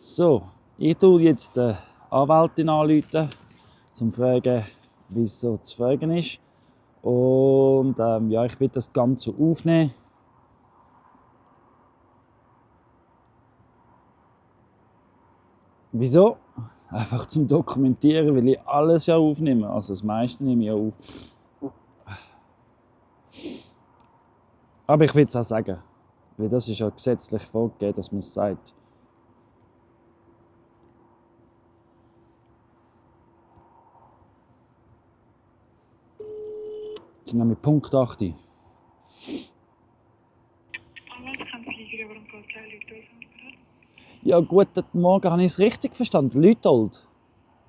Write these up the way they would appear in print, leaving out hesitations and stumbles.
So, ich tue jetzt die Anwältin anrufen, um zu fragen, wie es so zu fragen ist. Und ja, ich will das Ganze aufnehmen. Wieso? Einfach zum Dokumentieren, weil ich alles ja aufnehme. Also das meiste nehme ich ja auf. Aber ich will es auch sagen, weil das ist ja gesetzlich vorgegeben, dass man es sagt. Ich nehme Punkt 8 ein. Ja, guten Morgen, habe ich es richtig verstanden? Lütold?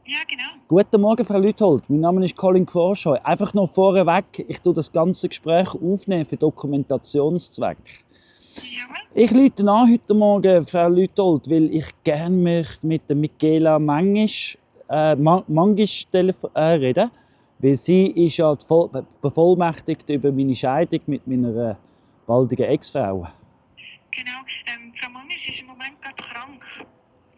Ja, genau. Guten Morgen, Frau Lütold. Mein Name ist Colin Quarschoy. Einfach noch vorweg, ich tue das ganze Gespräch aufnehmen für Dokumentationszwecke. Jawohl. Ich rufe an heute Morgen, Frau Lütold, weil ich gerne möchte mit der Michaela Mangisch reden. Weil sie ist ja bevollmächtigt über meine Scheidung mit meiner baldigen Ex-Frau. Genau. Frau Mangisch ist im Moment gerade krank.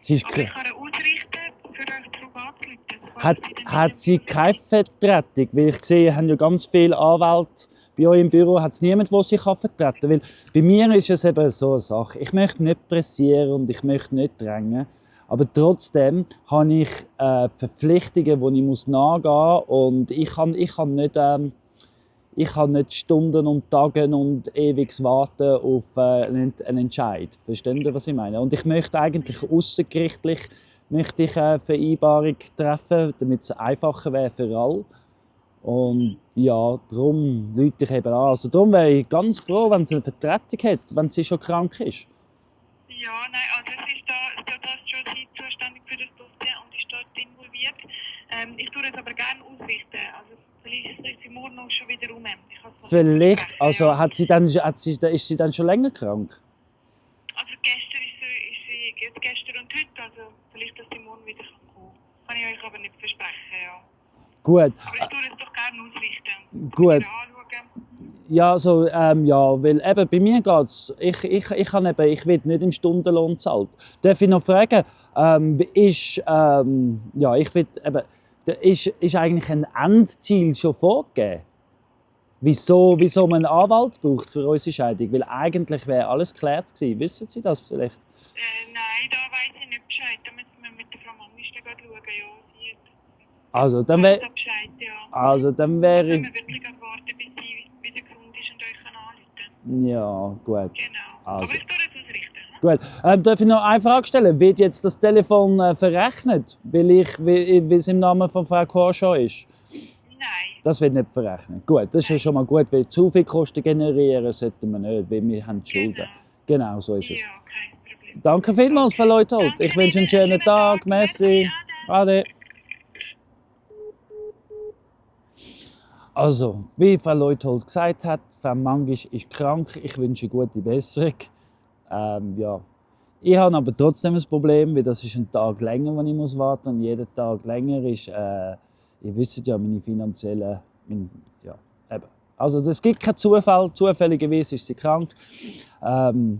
Sie ist Aber ich kann ihr ausrichten, für euch darauf anzurufen. Hat sie keine Vertretung? Weil ich sehe, ihr habt ja ganz viele Anwälte bei euch im Büro. Hat es niemanden, der sie vertreten kann? Weil bei mir ist es eben so eine Sache. Ich möchte nicht pressieren und ich möchte nicht drängen. Aber trotzdem habe ich Verpflichtungen, die ich nachgehen muss. Und ich kann nicht Stunden und Tage und ewig warten auf einen Entscheid. Verstehen Sie, was ich meine? Und ich möchte eigentlich außergerichtlich eine Vereinbarung treffen, damit es einfacher wäre für alle. Und ja, darum rufe ich eben an. Also darum wäre ich ganz froh, wenn sie eine Vertretung hat, wenn sie schon krank ist. Ja, nein, also das ist schon sie zuständig für das Dossier und ist dort involviert. Ich tue es aber gerne ausrichten. Also vielleicht ist sie morgen noch schon wieder rum. Vielleicht, also ja. Ist sie dann schon länger krank? Also gestern gestern und heute, also vielleicht, dass sie morgen wieder kommen kann. Kann ich euch aber nicht versprechen, ja. Gut. Aber ich tue es doch gerne ausrichten. Gut. Ja, so, ja, weil eben bei mir geht's. Ich will nicht im Stundenlohn zahlt. Darf ich noch fragen, ist eigentlich ein Endziel schon vorgegeben? Wieso man einen Anwalt braucht für unsere Scheidung? Weil eigentlich wäre alles geklärt gewesen. Wissen Sie das vielleicht? Nein, da weiss ich nicht Bescheid. Da müssen wir mit der Frau Mangisch schauen. Ja, also dann wäre ich... Wir wirklich warten, bis sie wieder gesund ist und euch anrufen. Ja, gut. Genau. Also. Aber ich tue es ausrichten. Gut. Darf ich noch eine Frage stellen? Wird jetzt das Telefon verrechnet, weil es im Namen von Frau Quarschoy ist? Nein. Das wird nicht verrechnet. Gut, das ist ja schon mal gut, weil zu viel Kosten generieren sollten wir nicht, weil wir haben Schulden. Genau, so ist es. Ja, kein Problem. Danke vielmals, Frau Leutold. Ich wünsche einen schönen Tag. Merci. Ade. Also, wie Frau Leutold gesagt hat, Frau Mangisch ist krank. Ich wünsche gute Besserung. Ja. Ich habe aber trotzdem ein Problem, weil das ist ein Tag länger, wenn ich warten muss. Und jeder Tag länger ist, ihr wisst ja, meine finanziellen... ja, eben. Also es gibt keinen Zufall. Zufälligerweise ist sie krank. Eine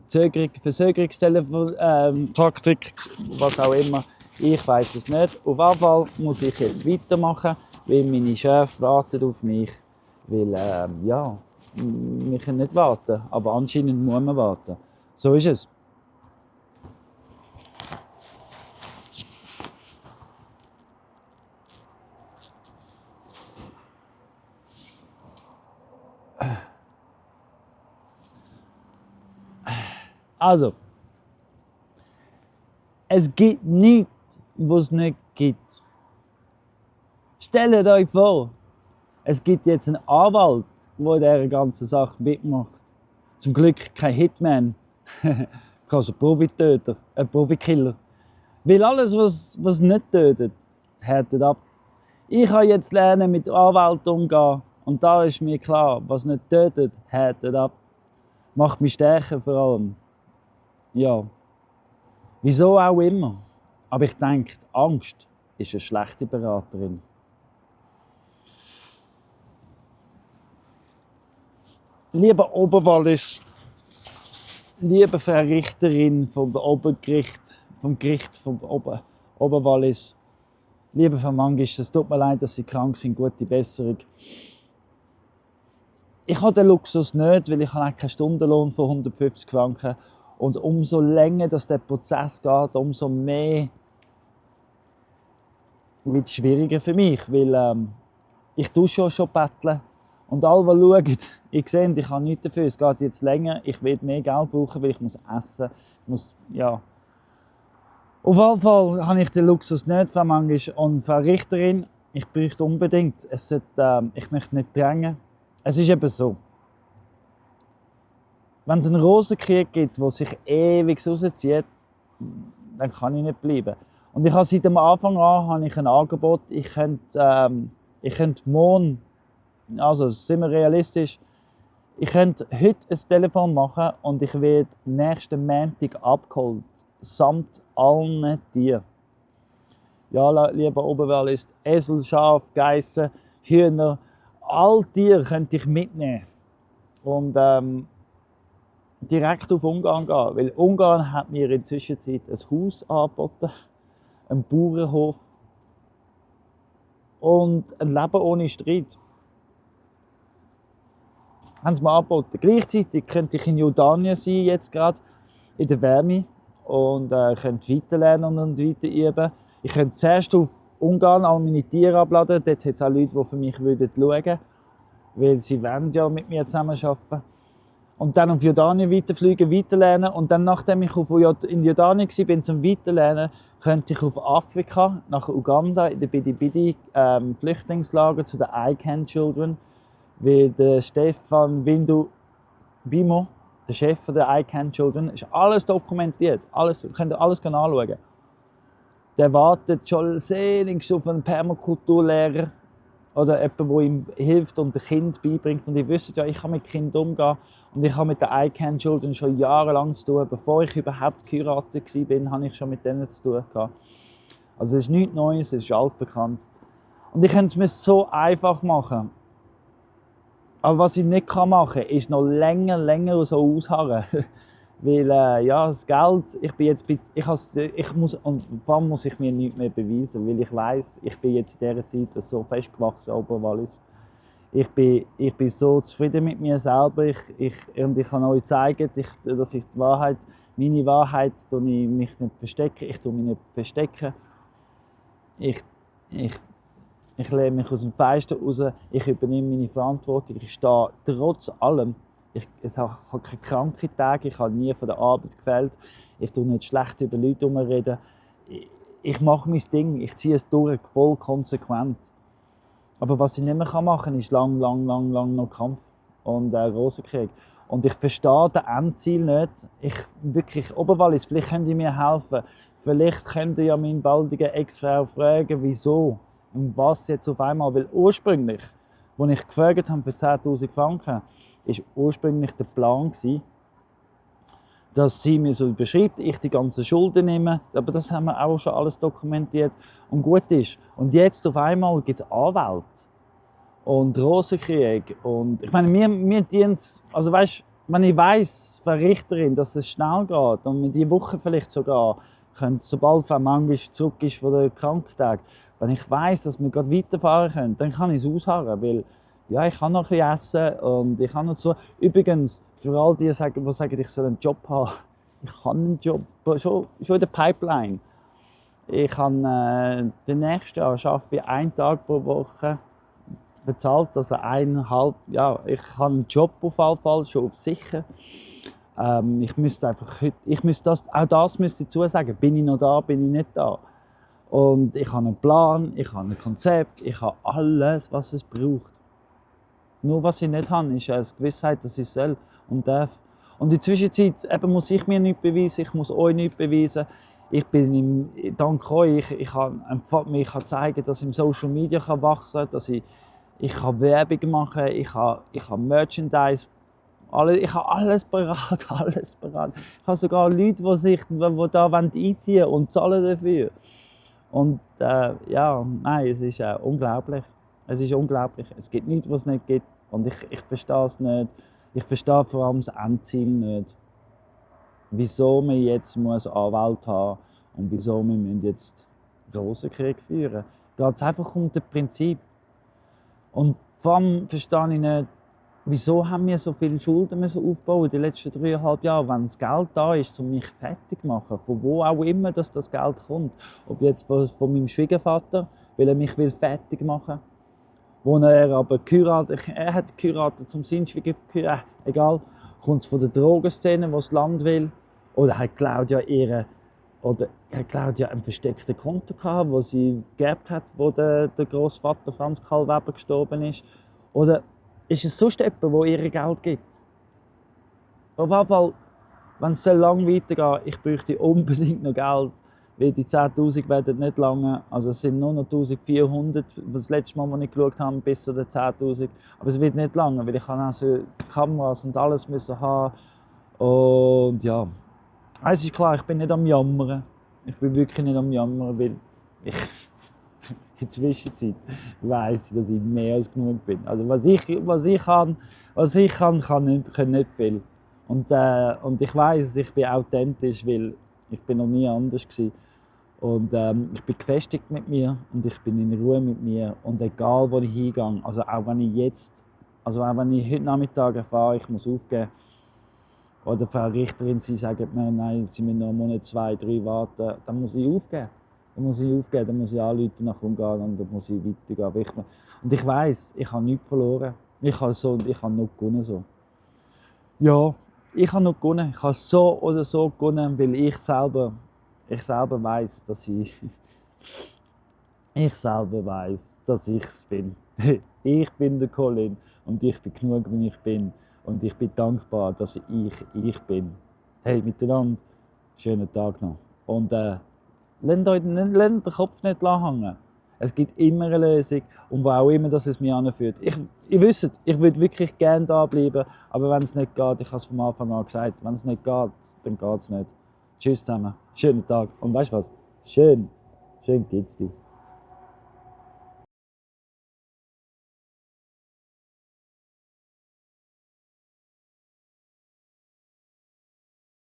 Verzögerungstelefon, Taktik, was auch immer. Ich weiß es nicht. Auf jeden Fall muss ich jetzt weitermachen, weil meine Chefs warten auf mich. Weil, ja, wir können nicht warten. Aber anscheinend muss man warten. So ist es. Also, es gibt nichts, was es nicht gibt. Stellt euch vor, es gibt jetzt einen Anwalt, der dieser ganzen Sache mitmacht. Zum Glück kein Hitman, also Profitöter, ein Profikiller. Weil alles, was nicht tötet, härtet ab. Ich kann jetzt lernen, mit Anwälten umzugehen. Und da ist mir klar, was nicht tötet, härtet ab. Macht mich stärker vor allem. Ja, wieso auch immer. Aber ich denke, Angst ist eine schlechte Beraterin. Lieber Oberwallis, liebe Frau Richterin vom Obergericht, vom Gericht vom Oberwallis. Liebe Frau Mangisch, es tut mir leid, dass Sie krank sind, gute Besserung. Ich habe den Luxus nicht, weil ich habe auch keinen Stundenlohn von 150 Franken. Und umso länger dass der Prozess geht, umso mehr wird es schwieriger für mich, weil ich tue schon betteln. Und alle, die schauen, ich sehe, ich habe nichts dafür, es geht jetzt länger, ich will mehr Geld brauchen, weil ich muss essen muss. Ja. Auf jeden Fall habe ich den Luxus nicht, Frau Mangisch. Und Frau Richterin, ich bräuchte unbedingt, ich möchte nicht drängen. Es ist eben so, wenn es einen Rosenkrieg gibt, der sich ewig rauszieht, dann kann ich nicht bleiben. Und ich habe seit dem Anfang an ein Angebot, ich könnte morgen, also sind wir realistisch, ich könnte heute ein Telefon machen und ich werde nächsten Montag abgeholt, samt allen Tieren. Ja, lieber Oberwallis, Esel, Schaf, Geissen, Hühner, all Tiere könnte ich mitnehmen. Und direkt auf Ungarn gehen, weil Ungarn hat mir in der Zwischenzeit ein Haus angeboten, einen Bauernhof und ein Leben ohne Streit. Haben sie mir angeboten. Gleichzeitig könnte ich in Jordanien sein, jetzt gerade in der Wärme, und könnte weiterlernen und weiter üben. Ich könnte zuerst auf Ungarn all meine Tiere abladen. Dort hat es auch Leute, die für mich schauen würden, weil sie wollen ja mit mir zusammenarbeiten. Und dann auf Jordanien weiterfliegen, weiterlernen. Und dann, nachdem ich in Jordanien war, zum Weiterlernen, könnte ich auf Afrika, nach Uganda, in den Bidi-Bidi Flüchtlingslager zu den ICANN Children, weil der Stefan Windu Bimo, der Chef der ICANN Children, ist alles dokumentiert. Alles, ihr könnt alles anschauen. Der wartet schon sehnlichst auf einen Permakulturlehrer oder jemanden, der ihm hilft und dem Kind beibringt. Und ihr wisst ja, ich kann mit Kindern umgehen und ich habe mit den ICANN Children schon jahrelang zu tun. Bevor ich überhaupt geheiratet war, habe ich schon mit denen zu tun gehabt. Also es ist nichts Neues, es ist altbekannt. Und ich könnte es mir so einfach machen. Aber was ich nicht machen kann, ist noch länger so ausharren. Weil ja, das Geld, vor allem muss ich mir nichts mehr beweisen, weil ich weiss, ich bin jetzt in dieser Zeit so festgewachsen, Oberwallis. Ich bin so zufrieden mit mir selber. Und ich kann euch zeigen, dass ich meine Wahrheit mich nicht verstecke. Ich tue mich nicht verstecken. Ich lehne mich aus dem Fenster raus. Ich übernehme meine Verantwortung. Ich stehe trotz allem. Ich habe keine kranken Tage. Ich habe nie von der Arbeit gefällt. Ich tue nicht schlecht über Leute herumreden. Ich mache mein Ding. Ich ziehe es durch, voll konsequent. Aber was ich nicht mehr machen kann, ist lang noch Kampf und Rosenkrieg. Und ich verstehe das Endziel nicht. Wirklich, Oberwallis, vielleicht könnt ihr mir helfen. Vielleicht könnt ihr ja meine baldige Ex-Frau fragen, wieso und was jetzt auf einmal. Weil ursprünglich, als ich gefragt habe für 10'000 Franken, war ursprünglich der Plan, dass sie mir so beschreibt, ich die ganzen Schulden nehme. Aber das haben wir auch schon alles dokumentiert und gut ist. Und jetzt auf einmal gibt es Anwälte und Rosenkrieg. Und ich meine, mir dient es, also weißt, wenn ich weiss, Frau Richterin, dass es schnell geht und wir diese Woche vielleicht sogar können, sobald Frau Mangisch zurück ist von den Kranktagen, wenn ich weiss, dass wir gerade weiterfahren können, dann kann ich es ausharren, weil ja, ich kann noch ein bisschen essen und ich kann noch so. Übrigens, für all die, die sagen, ich soll einen Job haben, ich habe einen Job, schon in der Pipeline. Ich habe den nächsten Jahr arbeite ich 1 Tag pro Woche, bezahlt, also 1,5, ja, ich habe einen Job auf jeden Fall, schon auf sicher. Ich müsste einfach heute, auch das müsste ich zusagen, bin ich noch da, bin ich nicht da. Und ich habe einen Plan, ich habe ein Konzept, ich habe alles, was es braucht. Nur was ich nicht habe, ist eine Gewissheit, dass ich soll und darf. Und in der Zwischenzeit eben muss ich mir nichts beweisen, ich muss euch nichts beweisen. Ich bin dank euch, ich kann zeigen, dass ich im Social Media wachsen kann, dass ich Werbung machen kann, ich kann Merchandise, ich habe alles bereit, alles bereit. Ich habe sogar Leute, die da einziehen wollen und zahlen dafür. Und ja, nein, es ist unglaublich. Es ist unglaublich. Es gibt nichts, was es nicht gibt. Und ich verstehe es nicht. Ich verstehe vor allem das Endziel nicht. Wieso man jetzt einen Anwalt haben und wieso wir müssen jetzt einen Rosenkrieg führen. Geht es einfach um das Prinzip. Und vor allem verstehe ich nicht, wieso haben wir so viele Schulden aufbauen in den letzten 3,5 Jahren, wenn das Geld da ist, um mich fertig zu machen, von wo auch immer das Geld kommt. Ob jetzt von meinem Schwiegervater, weil er mich fertig machen will, wo er aber er hat geheiratet zum Sinnschwieger, egal, kommt es von der Drogenszene, die das Land will, oder hat Claudia ein verstecktes Konto gehabt, das sie geerbt hat, wo der Großvater Franz Karl Weber gestorben ist, oder ist es sonst jemand, der ihr Geld gibt? Auf jeden Fall, wenn es so lange weitergeht, ich bräuchte unbedingt noch Geld, weil die 10'000 werden nicht lange. Also es sind nur noch 1'400, das letzte Mal, als ich geschaut habe, bis zu den 10'000. Aber es wird nicht lange, weil ich auch so Kameras und alles müssen haben. Und ja, es ist klar, ich bin nicht am Jammern. Ich bin wirklich nicht am Jammern, weil ich in der Zwischenzeit weiss ich, dass ich mehr als genug bin. Also was ich kann, können nicht viel. Und ich weiss, ich bin authentisch, weil ich bin noch nie anders gewesen. Und ich bin gefestigt mit mir und ich bin in Ruhe mit mir. Und egal, wo ich hingehe, also auch wenn ich heute Nachmittag erfahre, ich muss aufgeben, oder Frau Richterin, sie sagt mir, nein, sie müssen noch einen Monat, 2, 3 warten, dann muss ich aufgeben. Dann muss ich anrufen nach Ungarn und dann muss ich weitergehen. Und ich weiss, ich habe nichts verloren. Ich habe noch gewonnen. So. Ja, ich habe noch gewonnen. Ich habe so oder so gewonnen, weil ich selber weiss, dass ich es bin. Ich bin der Colin und ich bin genug, wie ich bin. Und ich bin dankbar, dass ich bin. Hey, miteinander, schönen Tag noch. Und lasst den Kopf nicht hängen. Es gibt immer eine Lösung und wo auch immer das es mich anführt. Ihr wisst, ich würde wirklich gerne da bleiben, aber wenn es nicht geht, ich habe es von Anfang an gesagt, wenn es nicht geht, dann geht es nicht. Tschüss zusammen, schönen Tag und weißt du was? Schön geht's dir.